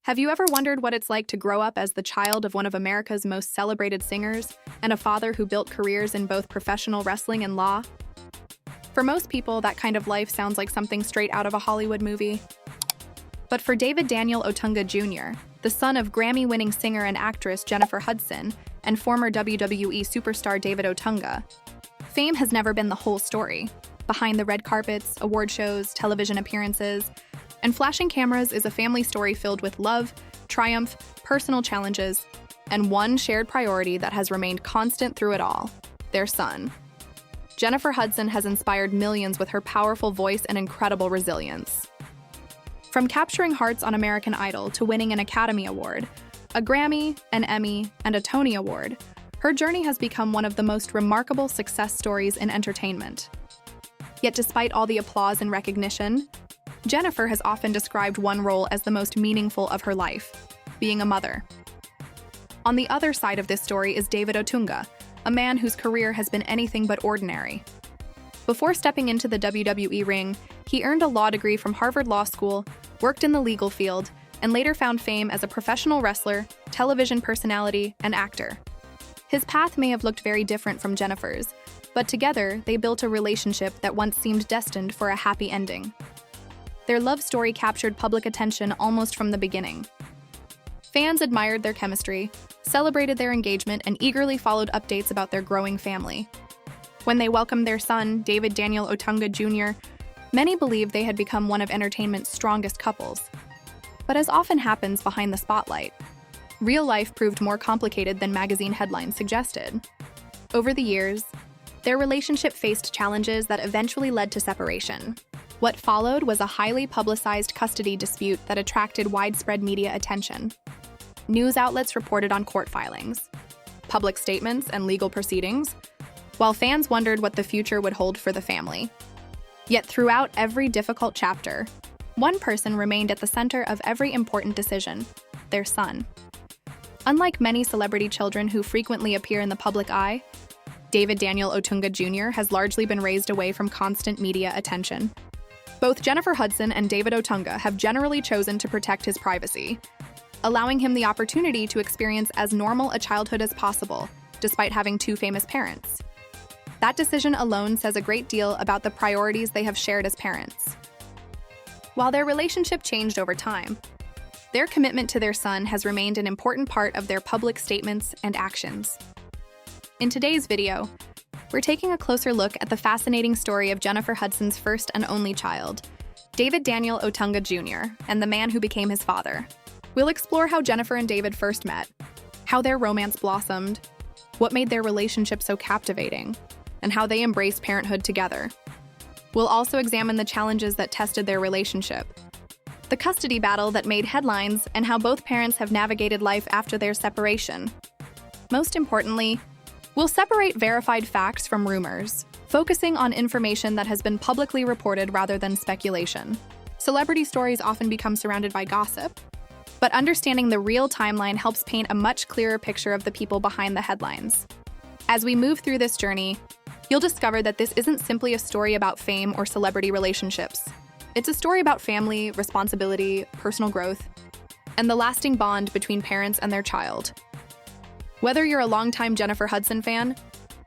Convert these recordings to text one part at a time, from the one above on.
Have you ever wondered what it's like to grow up as the child of one of America's most celebrated singers and a father who built careers in both professional wrestling and law? For most people, that kind of life sounds like something straight out of a Hollywood movie. But for Daniel Otunga Jr., the son of Grammy-winning singer and actress Jennifer Hudson and former WWE superstar David Otunga, fame has never been the whole story. Behind the red carpets, award shows, television appearances, and flashing cameras is a family story filled with love, triumph, personal challenges, and one shared priority that has remained constant through it all: their son. Jennifer Hudson has inspired millions with her powerful voice and incredible resilience. From capturing hearts on American Idol to winning an Academy Award, a Grammy, an Emmy, and a Tony Award, her journey has become one of the most remarkable success stories in entertainment. Yet despite all the applause and recognition, Jennifer has often described one role as the most meaningful of her life: being a mother. On the other side of this story is David Otunga, a man whose career has been anything but ordinary. Before stepping into the WWE ring, he earned a law degree from Harvard Law School, worked in the legal field, and later found fame as a professional wrestler, television personality, and actor. His path may have looked very different from Jennifer's, but together they built a relationship that once seemed destined for a happy ending. Their love story captured public attention almost from the beginning. Fans admired their chemistry, celebrated their engagement, and eagerly followed updates about their growing family. When they welcomed their son, Daniel Otunga Jr., many believed they had become one of entertainment's strongest couples. But as often happens behind the spotlight, real life proved more complicated than magazine headlines suggested. Over the years, their relationship faced challenges that eventually led to separation. What followed was a highly publicized custody dispute that attracted widespread media attention. News outlets reported on court filings, public statements, and legal proceedings, while fans wondered what the future would hold for the family. Yet throughout every difficult chapter, one person remained at the center of every important decision: their son. Unlike many celebrity children who frequently appear in the public eye, Daniel Otunga Jr. has largely been raised away from constant media attention. Both Jennifer Hudson and David Otunga have generally chosen to protect his privacy, allowing him the opportunity to experience as normal a childhood as possible, despite having two famous parents. That decision alone says a great deal about the priorities they have shared as parents. While their relationship changed over time, their commitment to their son has remained an important part of their public statements and actions. In today's video, we're taking a closer look at the fascinating story of Jennifer Hudson's first and only child, Daniel Otunga Jr., and the man who became his father. We'll explore how Jennifer and David first met, how their romance blossomed, what made their relationship so captivating, and how they embraced parenthood together. We'll also examine the challenges that tested their relationship, the custody battle that made headlines, and how both parents have navigated life after their separation. Most importantly, we'll separate verified facts from rumors, focusing on information that has been publicly reported rather than speculation. Celebrity stories often become surrounded by gossip, but understanding the real timeline helps paint a much clearer picture of the people behind the headlines. As we move through this journey, you'll discover that this isn't simply a story about fame or celebrity relationships. It's a story about family, responsibility, personal growth, and the lasting bond between parents and their child. Whether you're a longtime Jennifer Hudson fan,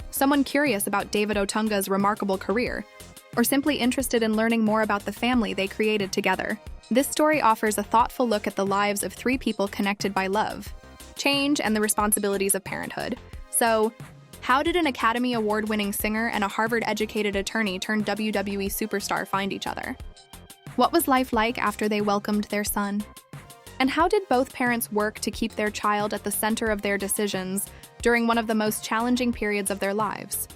someone curious about David Otunga's remarkable career, or simply interested in learning more about the family they created together, this story offers a thoughtful look at the lives of three people connected by love, change, and the responsibilities of parenthood. So, how did an Academy Award-winning singer and a Harvard-educated attorney turned WWE superstar find each other? What was life like after they welcomed their son? And how did both parents work to keep their child at the center of their decisions during one of the most challenging periods of their lives?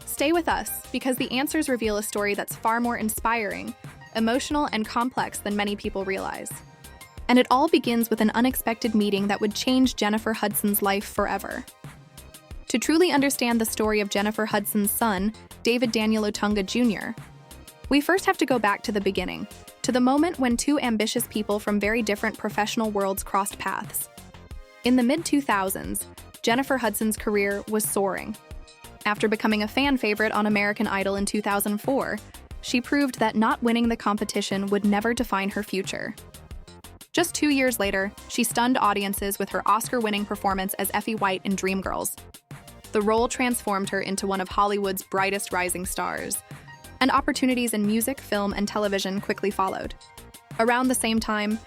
Stay with us, because the answers reveal a story that's far more inspiring, emotional, and complex than many people realize. And it all begins with an unexpected meeting that would change Jennifer Hudson's life forever. To truly understand the story of Jennifer Hudson's son, Daniel Otunga Jr., we first have to go back to the beginning, to the moment when two ambitious people from very different professional worlds crossed paths. In the mid-2000s, Jennifer Hudson's career was soaring. After becoming a fan favorite on American Idol in 2004, she proved that not winning the competition would never define her future. Just 2 years later, she stunned audiences with her Oscar-winning performance as Effie White in Dreamgirls. The role transformed her into one of Hollywood's brightest rising stars, and opportunities in music, film, and television quickly followed. Around the same time,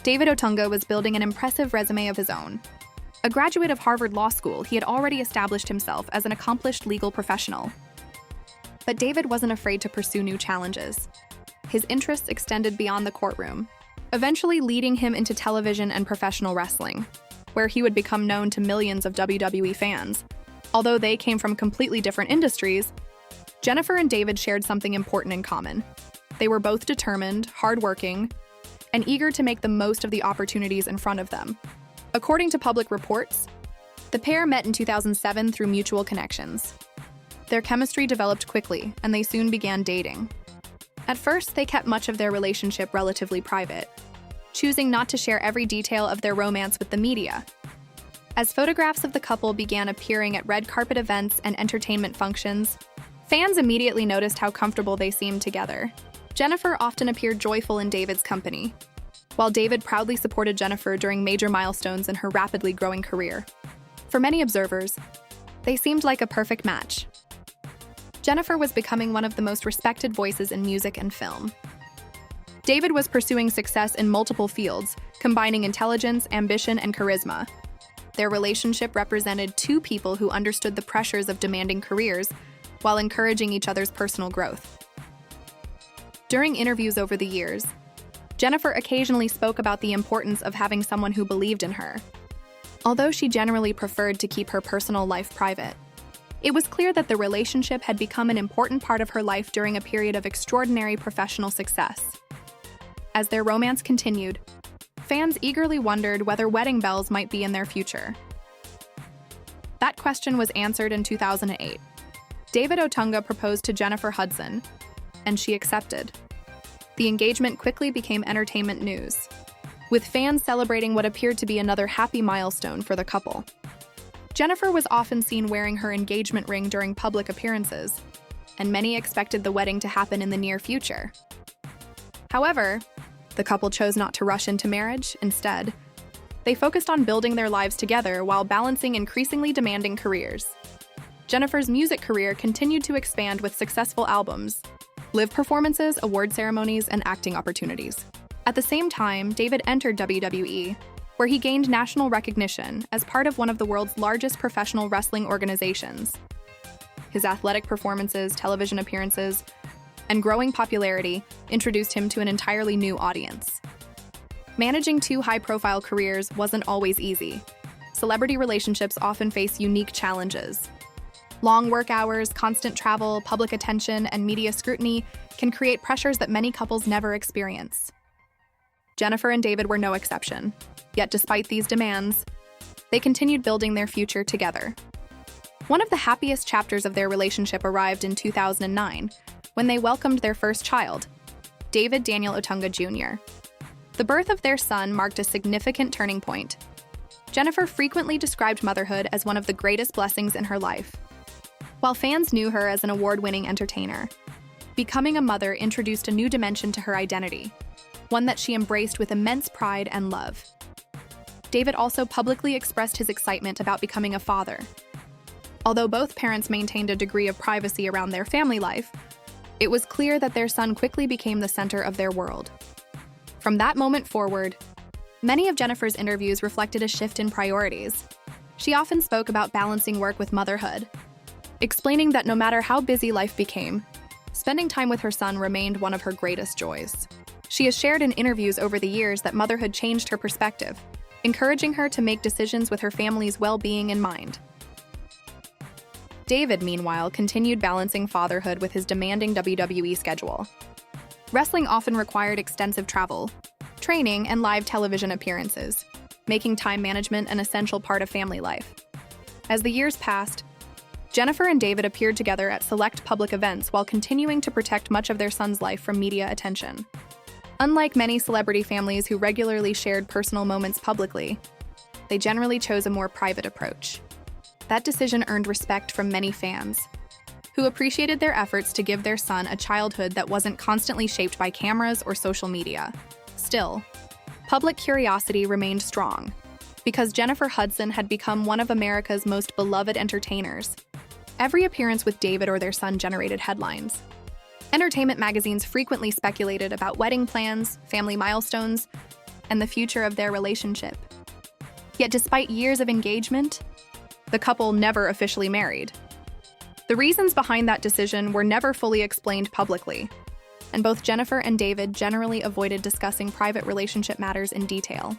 David Otunga was building an impressive resume of his own. A graduate of Harvard Law School, he had already established himself as an accomplished legal professional. But David wasn't afraid to pursue new challenges. His interests extended beyond the courtroom, eventually leading him into television and professional wrestling, where he would become known to millions of WWE fans. Although they came from completely different industries, Jennifer and David shared something important in common. They were both determined, hardworking, and eager to make the most of the opportunities in front of them. According to public reports, the pair met in 2007 through mutual connections. Their chemistry developed quickly, and they soon began dating. At first, they kept much of their relationship relatively private, choosing not to share every detail of their romance with the media. As photographs of the couple began appearing at red carpet events and entertainment functions, fans immediately noticed how comfortable they seemed together. Jennifer often appeared joyful in David's company, while David proudly supported Jennifer during major milestones in her rapidly growing career. For many observers, they seemed like a perfect match. Jennifer was becoming one of the most respected voices in music and film. David was pursuing success in multiple fields, combining intelligence, ambition, and charisma. Their relationship represented two people who understood the pressures of demanding careers while encouraging each other's personal growth. During interviews over the years, Jennifer occasionally spoke about the importance of having someone who believed in her. Although she generally preferred to keep her personal life private, it was clear that the relationship had become an important part of her life during a period of extraordinary professional success. As their romance continued, fans eagerly wondered whether wedding bells might be in their future. That question was answered in 2008. David Otunga proposed to Jennifer Hudson, and she accepted. The engagement quickly became entertainment news, with fans celebrating what appeared to be another happy milestone for the couple. Jennifer was often seen wearing her engagement ring during public appearances, and many expected the wedding to happen in the near future. However, the couple chose not to rush into marriage. Instead, they focused on building their lives together while balancing increasingly demanding careers. Jennifer's music career continued to expand with successful albums, live performances, award ceremonies, and acting opportunities. At the same time, David entered WWE, where he gained national recognition as part of one of the world's largest professional wrestling organizations. His athletic performances, television appearances, and growing popularity introduced him to an entirely new audience. Managing two high-profile careers wasn't always easy. Celebrity relationships often face unique challenges. Long work hours, constant travel, public attention, and media scrutiny can create pressures that many couples never experience. Jennifer and David were no exception. Yet despite these demands, they continued building their future together. One of the happiest chapters of their relationship arrived in 2009, when they welcomed their first child, Daniel Otunga Jr. The birth of their son marked a significant turning point. Jennifer frequently described motherhood as one of the greatest blessings in her life. While fans knew her as an award-winning entertainer, becoming a mother introduced a new dimension to her identity, one that she embraced with immense pride and love. David also publicly expressed his excitement about becoming a father. Although both parents maintained a degree of privacy around their family life, it was clear that their son quickly became the center of their world. From that moment forward, many of Jennifer's interviews reflected a shift in priorities. She often spoke about balancing work with motherhood, explaining that no matter how busy life became, spending time with her son remained one of her greatest joys. She has shared in interviews over the years that motherhood changed her perspective, encouraging her to make decisions with her family's well-being in mind. David, meanwhile, continued balancing fatherhood with his demanding WWE schedule. Wrestling often required extensive travel, training, and live television appearances, making time management an essential part of family life. As the years passed, Jennifer and David appeared together at select public events while continuing to protect much of their son's life from media attention. Unlike many celebrity families who regularly shared personal moments publicly, they generally chose a more private approach. That decision earned respect from many fans, who appreciated their efforts to give their son a childhood that wasn't constantly shaped by cameras or social media. Still, Public curiosity remained strong, because Jennifer Hudson had become one of America's most beloved entertainers. Every appearance with David or their son generated headlines. Entertainment magazines frequently speculated about wedding plans, family milestones, and the future of their relationship. Yet despite years of engagement, the couple never officially married. The reasons behind that decision were never fully explained publicly, and both Jennifer and David generally avoided discussing private relationship matters in detail.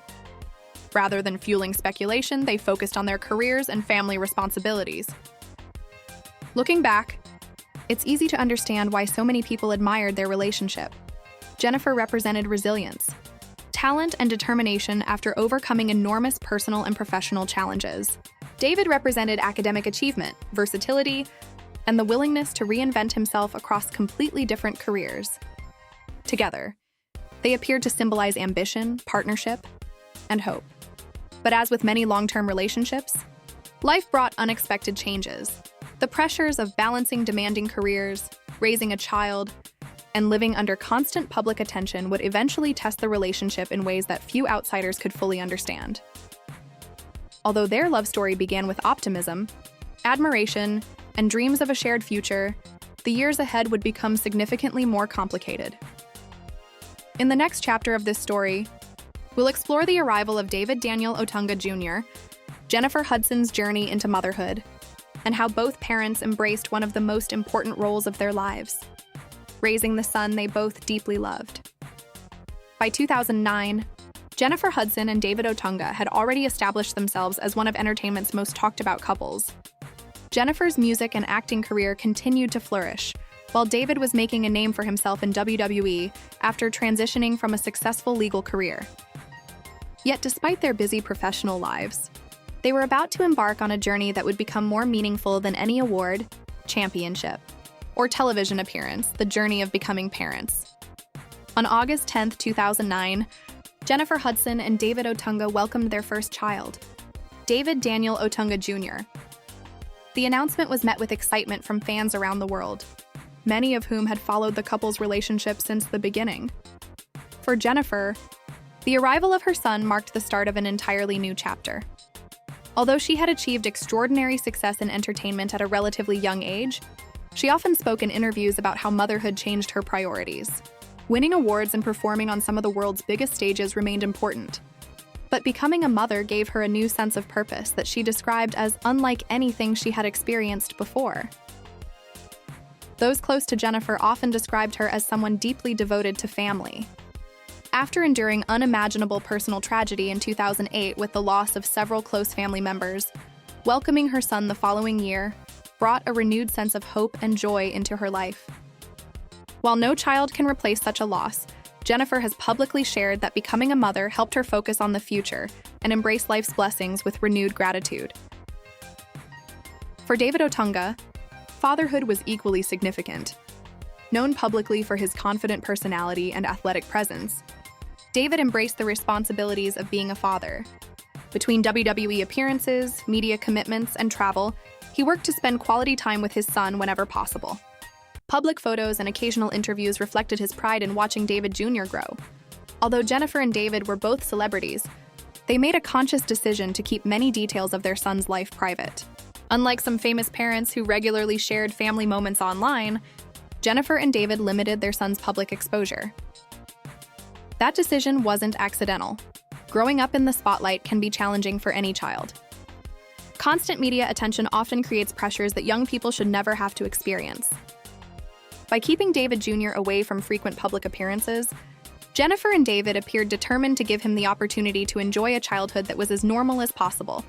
Rather than fueling speculation, they focused on their careers and family responsibilities. Looking back, it's easy to understand why so many people admired their relationship. Jennifer represented resilience, talent, and determination after overcoming enormous personal and professional challenges. David represented academic achievement, versatility, and the willingness to reinvent himself across completely different careers. Together, they appeared to symbolize ambition, partnership, and hope. But as with many long-term relationships, life brought unexpected changes. The pressures of balancing demanding careers, raising a child, and living under constant public attention would eventually test the relationship in ways that few outsiders could fully understand. Although their love story began with optimism, admiration, and dreams of a shared future, the years ahead would become significantly more complicated. In the next chapter of this story, we'll explore the arrival of Daniel Otunga Jr., Jennifer Hudson's journey into motherhood, and how both parents embraced one of the most important roles of their lives, raising the son they both deeply loved. By 2009, Jennifer Hudson and David Otunga had already established themselves as one of entertainment's most talked-about couples. Jennifer's music and acting career continued to flourish, while David was making a name for himself in WWE after transitioning from a successful legal career. Yet despite their busy professional lives, they were about to embark on a journey that would become more meaningful than any award, championship, or television appearance, the journey of becoming parents. On August 10, 2009, Jennifer Hudson and David Otunga welcomed their first child, Daniel Otunga Jr. The announcement was met with excitement from fans around the world, many of whom had followed the couple's relationship since the beginning. For Jennifer, the arrival of her son marked the start of an entirely new chapter. Although she had achieved extraordinary success in entertainment at a relatively young age, she often spoke in interviews about how motherhood changed her priorities. Winning awards and performing on some of the world's biggest stages remained important. But becoming a mother gave her a new sense of purpose that she described as unlike anything she had experienced before. Those close to Jennifer often described her as someone deeply devoted to family. After enduring unimaginable personal tragedy in 2008 with the loss of several close family members, welcoming her son the following year brought a renewed sense of hope and joy into her life. While no child can replace such a loss, Jennifer has publicly shared that becoming a mother helped her focus on the future and embrace life's blessings with renewed gratitude. For David Otunga, fatherhood was equally significant. Known publicly for his confident personality and athletic presence, David embraced the responsibilities of being a father. Between WWE appearances, media commitments, and travel, he worked to spend quality time with his son whenever possible. Public photos and occasional interviews reflected his pride in watching David Jr. grow. Although Jennifer and David were both celebrities, they made a conscious decision to keep many details of their son's life private. Unlike some famous parents who regularly shared family moments online, Jennifer and David limited their son's public exposure. That decision wasn't accidental. Growing up in the spotlight can be challenging for any child. Constant media attention often creates pressures that young people should never have to experience. By keeping David Jr. away from frequent public appearances, Jennifer and David appeared determined to give him the opportunity to enjoy a childhood that was as normal as possible.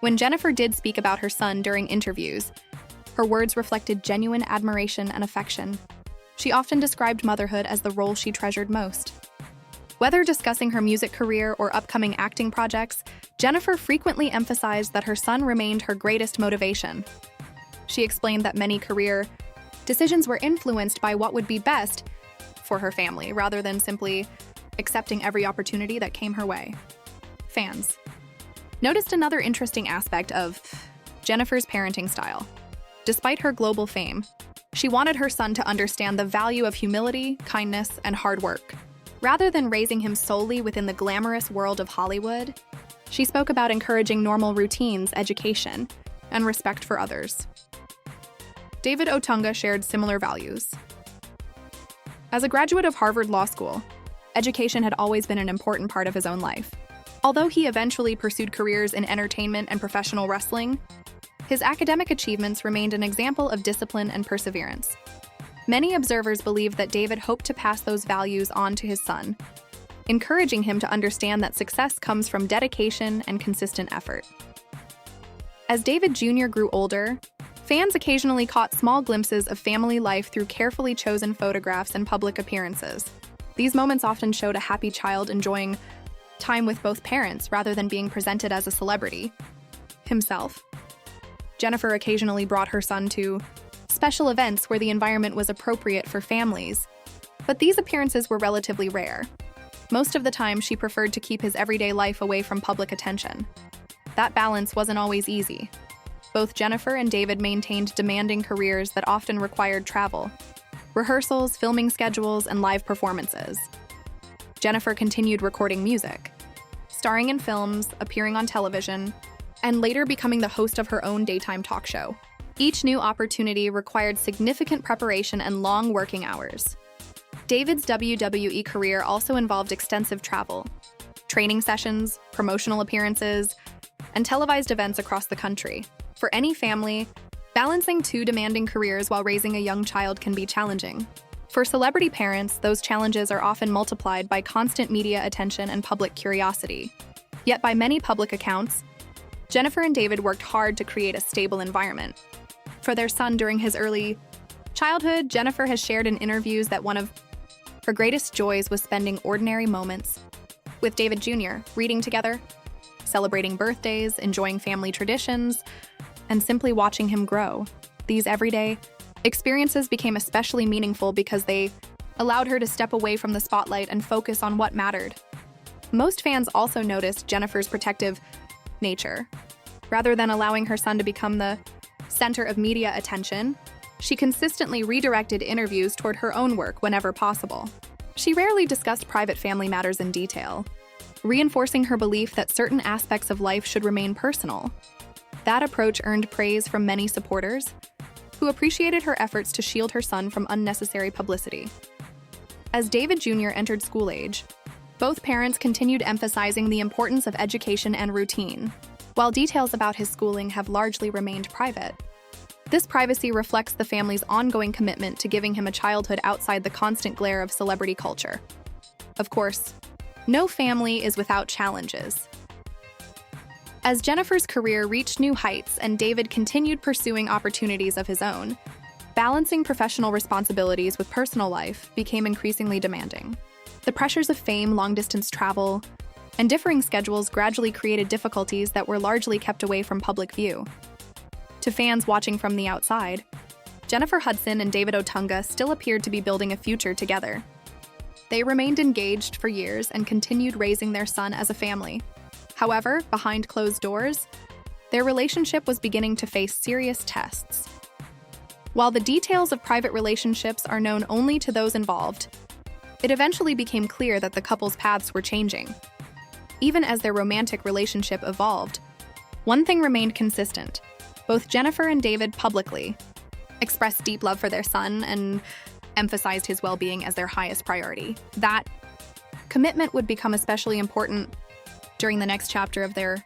When Jennifer did speak about her son during interviews, her words reflected genuine admiration and affection. She often described motherhood as the role she treasured most. Whether discussing her music career or upcoming acting projects, Jennifer frequently emphasized that her son remained her greatest motivation. She explained that many career decisions were influenced by what would be best for her family, rather than simply accepting every opportunity that came her way. Fans noticed another interesting aspect of Jennifer's parenting style. Despite her global fame, she wanted her son to understand the value of humility, kindness, and hard work. Rather than raising him solely within the glamorous world of Hollywood, she spoke about encouraging normal routines, education, and respect for others. David Otunga shared similar values. As a graduate of Harvard Law School, education had always been an important part of his own life. Although he eventually pursued careers in entertainment and professional wrestling, his academic achievements remained an example of discipline and perseverance. Many observers believe that David hoped to pass those values on to his son, encouraging him to understand that success comes from dedication and consistent effort. As David Jr. grew older, fans occasionally caught small glimpses of family life through carefully chosen photographs and public appearances. These moments often showed a happy child enjoying time with both parents rather than being presented as a celebrity himself. Jennifer occasionally brought her son to special events where the environment was appropriate for families, but these appearances were relatively rare. Most of the time, she preferred to keep his everyday life away from public attention. That balance wasn't always easy. Both Jennifer and David maintained demanding careers that often required travel, rehearsals, filming schedules, and live performances. Jennifer continued recording music, starring in films, appearing on television, and later becoming the host of her own daytime talk show. Each new opportunity required significant preparation and long working hours. David's WWE career also involved extensive travel, training sessions, promotional appearances, and televised events across the country. For any family, balancing two demanding careers while raising a young child can be challenging. For celebrity parents, those challenges are often multiplied by constant media attention and public curiosity. Yet by many public accounts, Jennifer and David worked hard to create a stable environment. For their son during his early childhood, Jennifer has shared in interviews that one of her greatest joys was spending ordinary moments with David Jr., reading together, celebrating birthdays, enjoying family traditions, and simply watching him grow. These everyday experiences became especially meaningful because they allowed her to step away from the spotlight and focus on what mattered. Most fans also noticed Jennifer's protective nature. Rather than allowing her son to become the center of media attention, she consistently redirected interviews toward her own work whenever possible. She rarely discussed private family matters in detail, reinforcing her belief that certain aspects of life should remain personal. That approach earned praise from many supporters, who appreciated her efforts to shield her son from unnecessary publicity. As David Jr. entered school age, both parents continued emphasizing the importance of education and routine, while details about his schooling have largely remained private. This privacy reflects the family's ongoing commitment to giving him a childhood outside the constant glare of celebrity culture. Of course, no family is without challenges. As Jennifer's career reached new heights and David continued pursuing opportunities of his own, balancing professional responsibilities with personal life became increasingly demanding. The pressures of fame, long-distance travel, and differing schedules gradually created difficulties that were largely kept away from public view. To fans watching from the outside, Jennifer Hudson and David Otunga still appeared to be building a future together. They remained engaged for years and continued raising their son as a family. However, behind closed doors, their relationship was beginning to face serious tests. While the details of private relationships are known only to those involved, it eventually became clear that the couple's paths were changing. Even as their romantic relationship evolved, one thing remained consistent. Both Jennifer and David publicly expressed deep love for their son and emphasized his well-being as their highest priority. That commitment would become especially important during the next chapter of their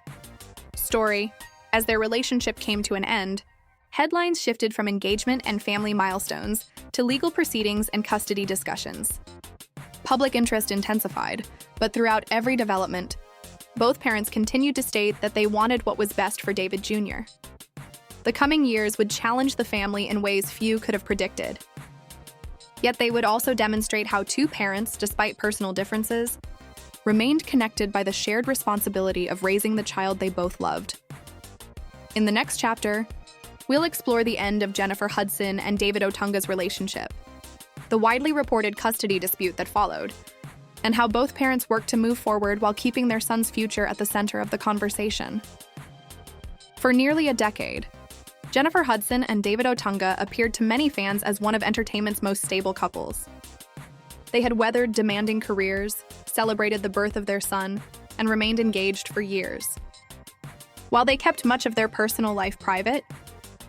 story. As their relationship came to an end, headlines shifted from engagement and family milestones to legal proceedings and custody discussions. Public interest intensified, but throughout every development, both parents continued to state that they wanted what was best for David Jr. The coming years would challenge the family in ways few could have predicted. Yet they would also demonstrate how two parents, despite personal differences, remained connected by the shared responsibility of raising the child they both loved. In the next chapter, we'll explore the end of Jennifer Hudson and David Otunga's relationship, the widely reported custody dispute that followed, and how both parents worked to move forward while keeping their son's future at the center of the conversation. For nearly a decade, Jennifer Hudson and David Otunga appeared to many fans as one of entertainment's most stable couples. They had weathered demanding careers, celebrated the birth of their son, and remained engaged for years. While they kept much of their personal life private,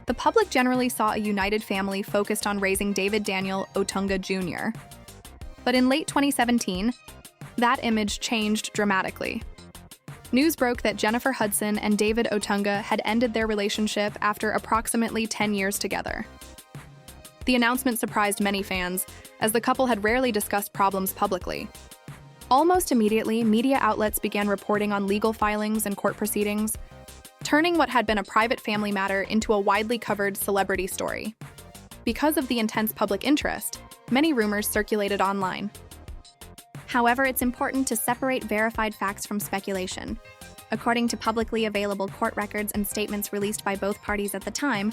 the public generally saw a united family focused on raising Daniel Otunga Jr. But in late 2017, that image changed dramatically. News broke that Jennifer Hudson and David Otunga had ended their relationship after approximately 10 years together. The announcement surprised many fans, as the couple had rarely discussed problems publicly. Almost immediately, media outlets began reporting on legal filings and court proceedings, turning what had been a private family matter into a widely covered celebrity story. Because of the intense public interest, many rumors circulated online. However, it's important to separate verified facts from speculation. According to publicly available court records and statements released by both parties at the time,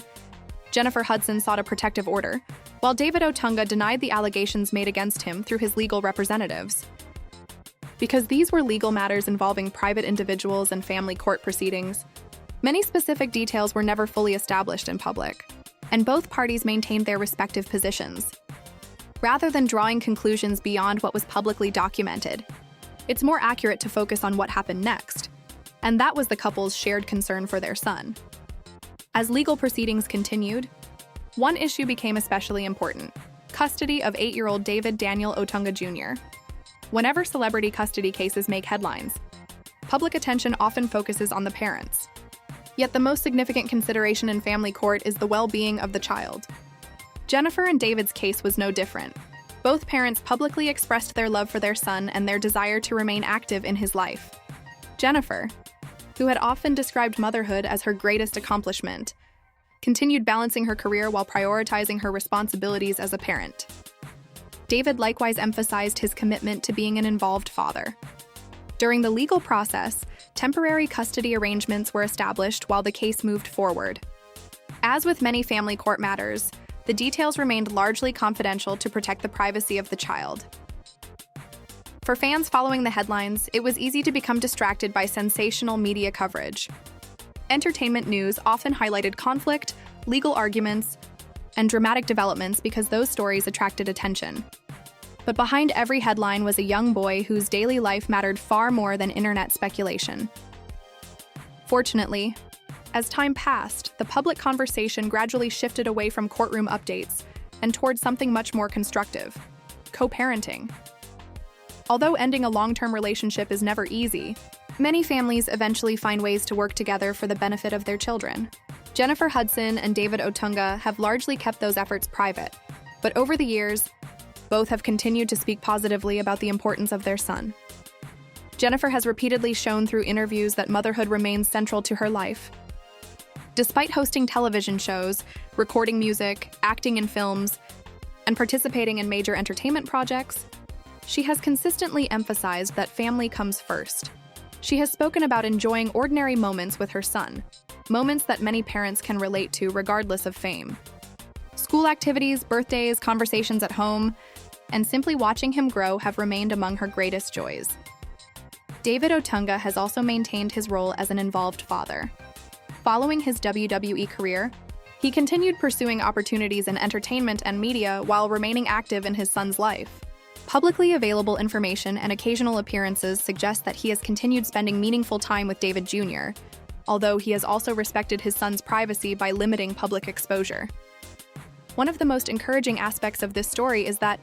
Jennifer Hudson sought a protective order, while David Otunga denied the allegations made against him through his legal representatives. Because these were legal matters involving private individuals and family court proceedings, many specific details were never fully established in public, and both parties maintained their respective positions. Rather than drawing conclusions beyond what was publicly documented, it's more accurate to focus on what happened next, and that was the couple's shared concern for their son. As legal proceedings continued, one issue became especially important: custody of 8-year-old Daniel Otunga Jr. Whenever celebrity custody cases make headlines, public attention often focuses on the parents. Yet the most significant consideration in family court is the well-being of the child. Jennifer and David's case was no different. Both parents publicly expressed their love for their son and their desire to remain active in his life. Jennifer, who had often described motherhood as her greatest accomplishment, continued balancing her career while prioritizing her responsibilities as a parent. David likewise emphasized his commitment to being an involved father. During the legal process, temporary custody arrangements were established while the case moved forward. As with many family court matters, the details remained largely confidential to protect the privacy of the child. For fans following the headlines, it was easy to become distracted by sensational media coverage. Entertainment news often highlighted conflict, legal arguments, and dramatic developments because those stories attracted attention. But behind every headline was a young boy whose daily life mattered far more than internet speculation. Fortunately, as time passed, the public conversation gradually shifted away from courtroom updates and towards something much more constructive: co-parenting. Although ending a long-term relationship is never easy, many families eventually find ways to work together for the benefit of their children. Jennifer Hudson and David Otunga have largely kept those efforts private, but over the years, both have continued to speak positively about the importance of their son. Jennifer has repeatedly shown through interviews that motherhood remains central to her life. Despite hosting television shows, recording music, acting in films, and participating in major entertainment projects, she has consistently emphasized that family comes first. She has spoken about enjoying ordinary moments with her son, moments that many parents can relate to regardless of fame. School activities, birthdays, conversations at home, and simply watching him grow have remained among her greatest joys. David Otunga has also maintained his role as an involved father. Following his WWE career, he continued pursuing opportunities in entertainment and media while remaining active in his son's life. Publicly available information and occasional appearances suggest that he has continued spending meaningful time with David Jr., although he has also respected his son's privacy by limiting public exposure. One of the most encouraging aspects of this story is that,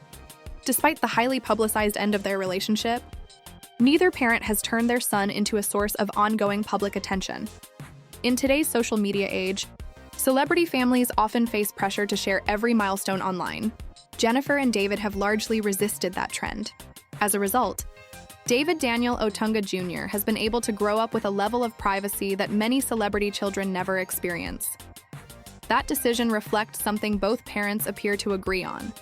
despite the highly publicized end of their relationship, neither parent has turned their son into a source of ongoing public attention. In today's social media age, celebrity families often face pressure to share every milestone online. Jennifer and David have largely resisted that trend. As a result, Daniel Otunga Jr. has been able to grow up with a level of privacy that many celebrity children never experience. That decision reflects something both parents appear to agree on.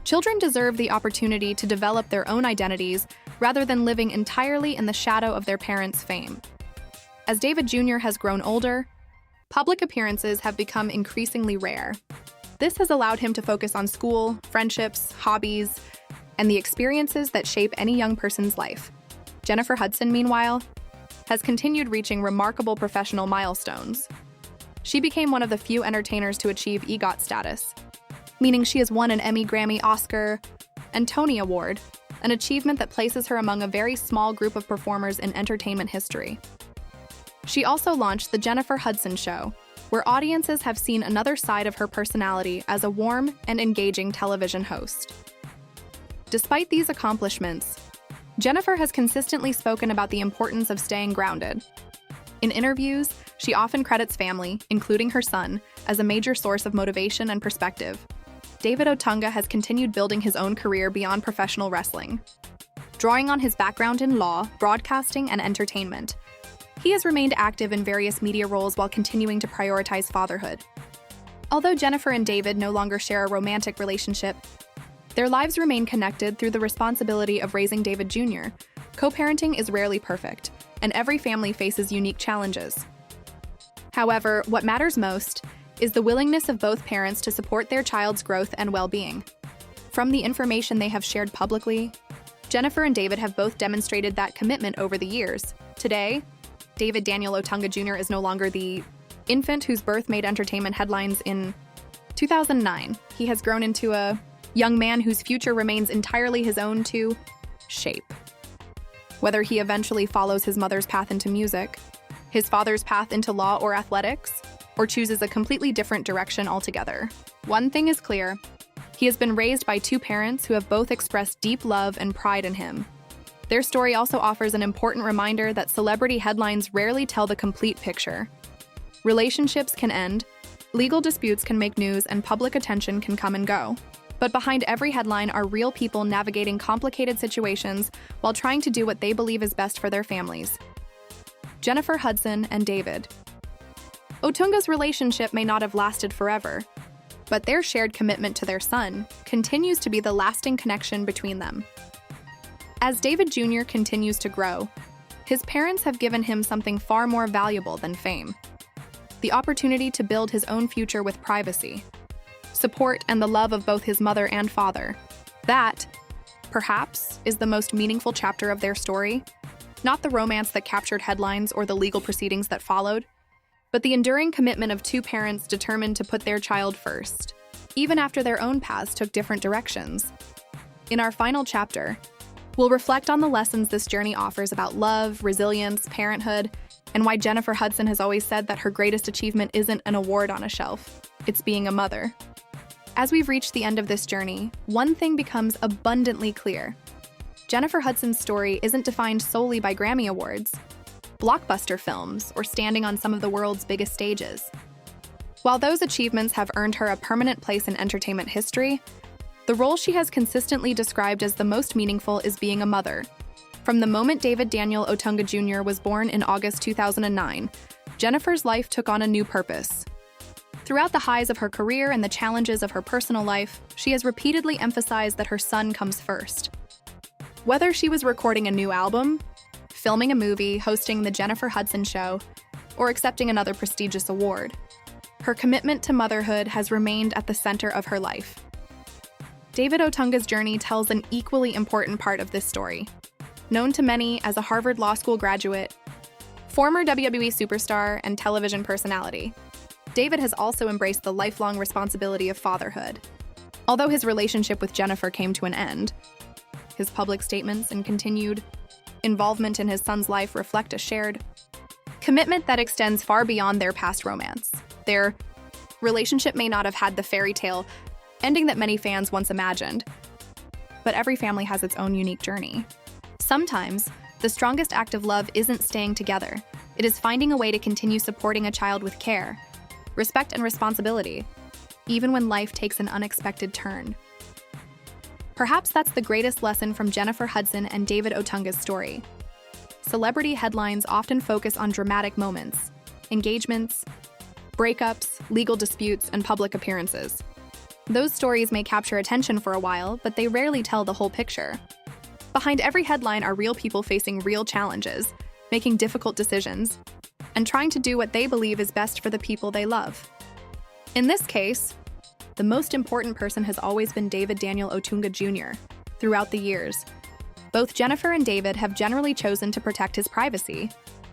Children deserve the opportunity to develop their own identities rather than living entirely in the shadow of their parents' fame. As David Jr. has grown older, public appearances have become increasingly rare. This has allowed him to focus on school, friendships, hobbies, and the experiences that shape any young person's life. Jennifer Hudson, meanwhile, has continued reaching remarkable professional milestones. She became one of the few entertainers to achieve EGOT status, meaning she has won an Emmy, Grammy, Oscar, and Tony Award, an achievement that places her among a very small group of performers in entertainment history. She also launched The Jennifer Hudson Show, where audiences have seen another side of her personality as a warm and engaging television host. Despite these accomplishments, Jennifer has consistently spoken about the importance of staying grounded. In interviews, she often credits family, including her son, as a major source of motivation and perspective. David Otunga has continued building his own career beyond professional wrestling. Drawing on his background in law, broadcasting, and entertainment, he has remained active in various media roles while continuing to prioritize fatherhood. Although Jennifer and David no longer share a romantic relationship, their lives remain connected through the responsibility of raising David Jr. Co-parenting is rarely perfect, and every family faces unique challenges. However, what matters most is the willingness of both parents to support their child's growth and well-being. From the information they have shared publicly, Jennifer and David have both demonstrated that commitment over the years. Today, David Daniel Otunga Jr. is no longer the infant whose birth made entertainment headlines in 2009. He has grown into a young man whose future remains entirely his own to shape. Whether he eventually follows his mother's path into music, his father's path into law or athletics, or chooses a completely different direction altogether, one thing is clear: he has been raised by two parents who have both expressed deep love and pride in him. Their story also offers an important reminder that celebrity headlines rarely tell the complete picture. Relationships can end, legal disputes can make news, and public attention can come and go. But behind every headline are real people navigating complicated situations while trying to do what they believe is best for their families. Jennifer Hudson and David Otunga's relationship may not have lasted forever, but their shared commitment to their son continues to be the lasting connection between them. As David Jr. continues to grow, his parents have given him something far more valuable than fame: the opportunity to build his own future with privacy, support, and the love of both his mother and father. That, perhaps, is the most meaningful chapter of their story, not the romance that captured headlines or the legal proceedings that followed, but the enduring commitment of two parents determined to put their child first, even after their own paths took different directions. In our final chapter, we'll reflect on the lessons this journey offers about love, resilience, parenthood, and why Jennifer Hudson has always said that her greatest achievement isn't an award on a shelf, it's being a mother. As we've reached the end of this journey, one thing becomes abundantly clear: Jennifer Hudson's story isn't defined solely by Grammy Awards, blockbuster films, or standing on some of the world's biggest stages. While those achievements have earned her a permanent place in entertainment history, the role she has consistently described as the most meaningful is being a mother. From the moment David Daniel Otunga Jr. was born in August 2009, Jennifer's life took on a new purpose. Throughout the highs of her career and the challenges of her personal life, she has repeatedly emphasized that her son comes first. Whether she was recording a new album, filming a movie, hosting The Jennifer Hudson Show, or accepting another prestigious award, her commitment to motherhood has remained at the center of her life. David Otunga's journey tells an equally important part of this story. Known to many as a Harvard Law School graduate, former WWE superstar, and television personality, David has also embraced the lifelong responsibility of fatherhood. Although his relationship with Jennifer came to an end, his public statements and continued involvement in his son's life reflect a shared commitment that extends far beyond their past romance. Their relationship may not have had the fairy tale ending that many fans once imagined, but every family has its own unique journey. Sometimes, the strongest act of love isn't staying together. It is finding a way to continue supporting a child with care, respect, and responsibility, even when life takes an unexpected turn. Perhaps that's the greatest lesson from Jennifer Hudson and David Otunga's story. Celebrity headlines often focus on dramatic moments, engagements, breakups, legal disputes, and public appearances. Those stories may capture attention for a while, but they rarely tell the whole picture. Behind every headline are real people facing real challenges, making difficult decisions, and trying to do what they believe is best for the people they love. In this case, the most important person has always been David Daniel Otunga Jr. Throughout the years, both Jennifer and David have generally chosen to protect his privacy,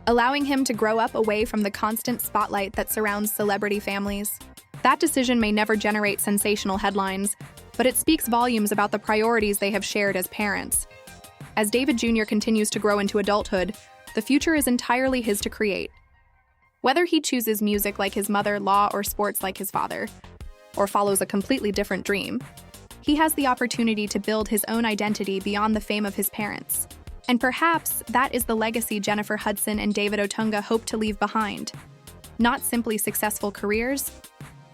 allowing him to grow up away from the constant spotlight that surrounds celebrity families. That decision may never generate sensational headlines, but it speaks volumes about the priorities they have shared as parents. As David Jr. continues to grow into adulthood, the future is entirely his to create. Whether he chooses music like his mother, law, or sports like his father, or follows a completely different dream, he has the opportunity to build his own identity beyond the fame of his parents. And perhaps that is the legacy Jennifer Hudson and David Otunga hope to leave behind. Not simply successful careers,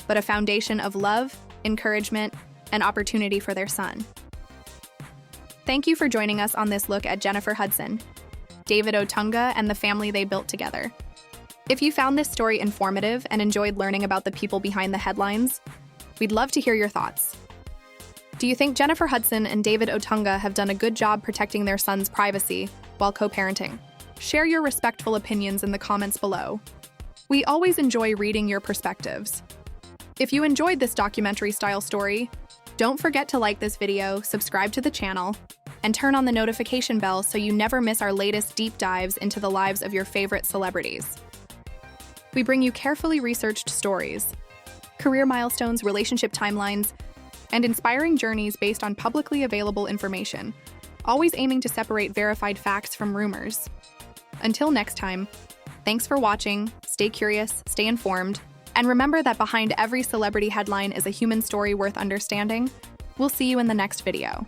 but a foundation of love, encouragement, and opportunity for their son. Thank you for joining us on this look at Jennifer Hudson, David Otunga, and the family they built together. If you found this story informative and enjoyed learning about the people behind the headlines, we'd love to hear your thoughts. Do you think Jennifer Hudson and David Otunga have done a good job protecting their son's privacy while co-parenting? Share your respectful opinions in the comments below. We always enjoy reading your perspectives. If you enjoyed this documentary-style story, don't forget to like this video, subscribe to the channel, and turn on the notification bell so you never miss our latest deep dives into the lives of your favorite celebrities. We bring you carefully researched stories, career milestones, relationship timelines, and inspiring journeys based on publicly available information, always aiming to separate verified facts from rumors. Until next time, thanks for watching, stay curious, stay informed, and remember that behind every celebrity headline is a human story worth understanding. We'll see you in the next video.